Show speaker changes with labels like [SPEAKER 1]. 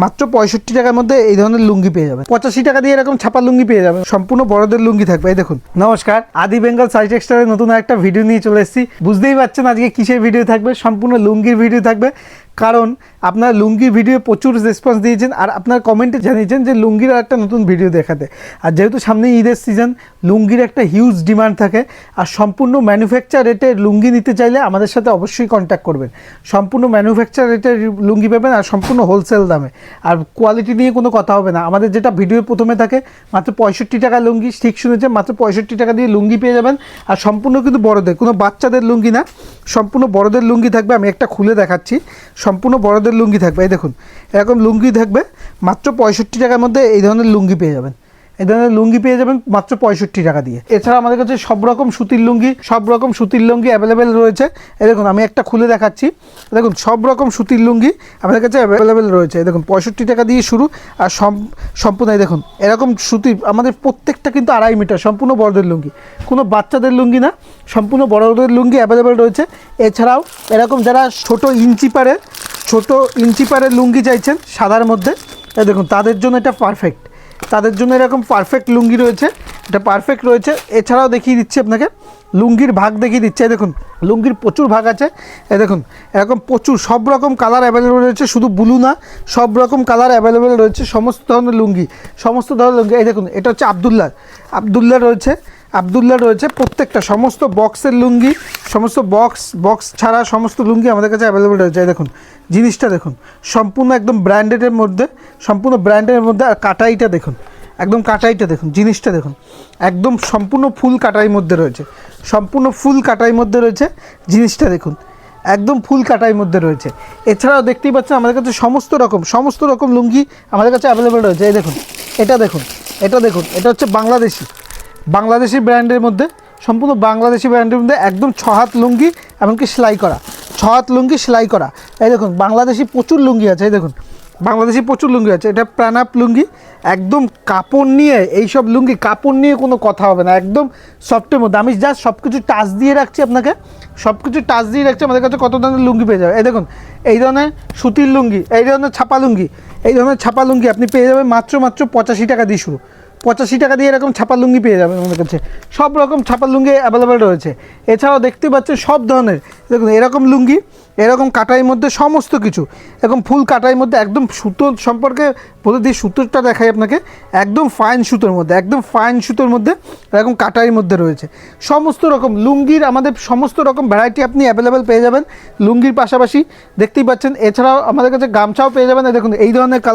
[SPEAKER 1] মাত্র 65 টাকার মধ্যে এই ধরনের লুঙ্গি পেয়ে যাবেন। 85 টাকা দিয়ে এরকম ছাপা লুঙ্গি পেয়ে যাবেন, সম্পূর্ণ বড়দের লুঙ্গি থাকবে। এই দেখুন। নমস্কার, আদি বেঙ্গল সাই টেক্সটাইলের নতুন একটা ভিডিও নিয়ে চলে এসেছি। বুঝতেই পারছেন আজকে কিসের ভিডিও থাকবে, সম্পূর্ণ লুঙ্গির ভিডিও থাকবে। কারণ আপনারা লুঙ্গির ভিডিও প্রচুর রেসপন্স দিয়েছেন আর আপনার কমেন্টে জানিয়েছেন যে লুঙ্গির একটা নতুন ভিডিও দেখাতে। আর যেহেতু সামনে ঈদের সিজন, লুঙ্গির একটা হিউজ ডিমান্ড থাকে। আর সম্পূর্ণ ম্যানুফ্যাকচার রেটে লুঙ্গি নিতে চাইলে আমাদের সাথে অবশ্যই কন্ট্যাক্ট করবেন। সম্পূর্ণ ম্যানুফ্যাকচার রেটে লুঙ্গি পাবেন আর সম্পূর্ণ হোলসেল দামে। আর কোয়ালিটি নিয়ে কোনো কথা হবে না। আমাদের যেটা ভিডিও প্রথমে থাকে মাত্র 65 টাকা লুঙ্গি, ঠিক শুনেছেন, মাত্র 65 টাকা দিয়ে লুঙ্গি পেয়ে যাবেন। আর সম্পূর্ণ কিন্তু বড়দের, কোনো বাচ্চাদের লুঙ্গি না, সম্পূর্ণ বড়দের লুঙ্গি থাকবে। আমি একটা খুলে দেখাচ্ছি, সম্পূর্ণ বড়দের লুঙ্গি থাকবে। এই দেখুন, এরকম লুঙ্গি থাকবে মাত্র 65 টাকার মধ্যে। এই ধরনের লুঙ্গি পেয়ে যাবেন, এই ধরনের লুঙ্গি পেয়ে যাবেন মাত্র 65 টাকা দিয়ে। এছাড়া আমাদের কাছে সব রকম সুতির লুঙ্গি অ্যাভেলেবেল রয়েছে। এই দেখুন, আমি একটা খুলে দেখাচ্ছি। দেখুন, সব রকম সুতির লুঙ্গি আমাদের কাছে অ্যাভেলেবেল রয়েছে। দেখুন, 65 টাকা দিয়ে শুরু। আর সম্পূর্ণ এই দেখুন, এরকম সুতির আমাদের প্রত্যেকটা কিন্তু 2.5 মিটার, সম্পূর্ণ বড়দের লুঙ্গি, কোনো বাচ্চাদের লুঙ্গি না, সম্পূর্ণ বড়দের লুঙ্গি অ্যাভেলেবেল রয়েছে। এছাড়াও এরকম যারা ছোট ইঞ্চি পারের লুঙ্গি চাইছেন সাদার মধ্যে, এই দেখুন, তাদের জন্য এটা পারফেক্ট। তাদের জন্য এরকম পারফেক্ট লুঙ্গি রয়েছে, এটা পারফেক্ট রয়েছে। এছাড়াও দেখিয়ে দিচ্ছি আপনাকে, লুঙ্গির ভাগ দেখিয়ে দিচ্ছি। দেখুন, লুঙ্গির প্রচুর ভাগ আছে। এই দেখুন, এরকম প্রচুর সব রকম কালার অ্যাভেলেবেল রয়েছে, শুধু ব্লু না, সব রকম কালার অ্যাভেলেবেল রয়েছে, সমস্ত ধরনের লুঙ্গি। এই দেখুন, এটা হচ্ছে আবদুল্লাহ রয়েছে প্রত্যেকটা, সমস্ত বক্সের লুঙ্গি, সমস্ত বক্স ছাড়া সমস্ত লুঙ্গি আমাদের কাছে অ্যাভেলেবেল রয়েছে। এই দেখুন, জিনিসটা দেখুন, সম্পূর্ণ একদম ব্র্যান্ডেডের মধ্যে, সম্পূর্ণ ব্র্যান্ডের মধ্যে। আর কাটাইটা দেখুন, একদম কাটাইটা দেখুন, জিনিসটা দেখুন, একদম সম্পূর্ণ ফুল কাটাইয়ের মধ্যে রয়েছে, সম্পূর্ণ ফুল কাটাইয়ের মধ্যে রয়েছে। জিনিসটা দেখুন, একদম ফুল কাটাইয়ের মধ্যে রয়েছে। এছাড়াও দেখতেই পাচ্ছেন আমাদের কাছে সমস্ত রকম লুঙ্গি আমাদের কাছে অ্যাভেলেবেল রয়েছে। এই দেখুন, এটা দেখুন, এটা হচ্ছে বাংলাদেশি ব্র্যান্ডের মধ্যে, সম্পূর্ণ বাংলাদেশি ব্র্যান্ডের মধ্যে, একদম 6 হাত লুঙ্গি, এমনকি সেলাই করা, 6 হাত লুঙ্গি সেলাই করা। এই দেখুন, বাংলাদেশি প্রচুর লুঙ্গি আছে। এই দেখুন, বাংলাদেশি প্রচুর লুঙ্গি আছে। এটা প্রাণাপ লুঙ্গি, একদম কাপড় নিয়ে, এইসব লুঙ্গি কাপড় নিয়ে কোনো কথা হবে না, একদম সফটের মধ্যে। আমি জাস্ট সব কিছু টাচ দিয়ে রাখছি আপনাকে, আমাদের কাছে কত ধরনের লুঙ্গি পেয়ে যাবে। এই দেখুন, এই ধরনের সুতির লুঙ্গি, এই ধরনের ছাপা লুঙ্গি আপনি পেয়ে যাবেন মাত্র 85 টাকা দিয়ে শুরু। 85 টাকা দিয়ে এরকম ছাপা লুঙ্গি পেয়ে যাবেন আমাদের কাছে। সব রকম ছাপা লুঙ্গি অ্যাভেলেবেল রয়েছে। এছাড়াও দেখতে পাচ্ছেন সব ধরনের, দেখুন, এরকম লুঙ্গি, এরকম কাটাইয়ের মধ্যে সমস্ত কিছু, এরকম ফুল কাটাইয়ের মধ্যে, একদম সুতো সম্পর্কে বলে দিই, সুতোটা দেখাই আপনাকে, একদম ফাইন সুতোর মধ্যে, এরকম কাটাইয়ের মধ্যে রয়েছে। সমস্ত রকম লুঙ্গির আমাদের সমস্ত রকম ভ্যারাইটি আপনি অ্যাভেলেবেল পেয়ে যাবেন লুঙ্গির পাশাপাশি, দেখতেই পাচ্ছেন। এছাড়াও আমাদের কাছে গামছাও পেয়ে যাবেন। দেখুন, এই ধরনের